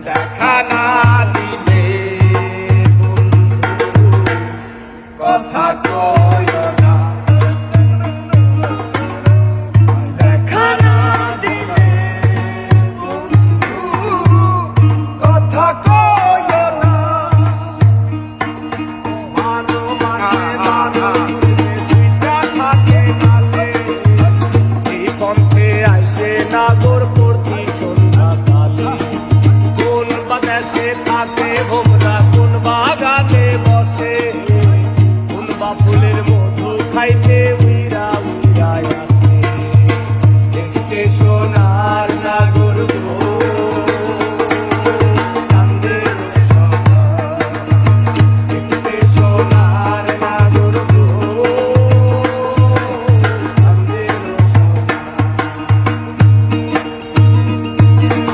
দেখা না দিলে বন্ধু কথা কয় না, দেখা না দিলে বন্ধু কথা কয় না। ভালোবাসে মানুষ দুইটা থাকে কালে, এই পন্থে আইসে নাগর প্রতি সন্ধ্যা কালে, কোন বাতাসে থাকে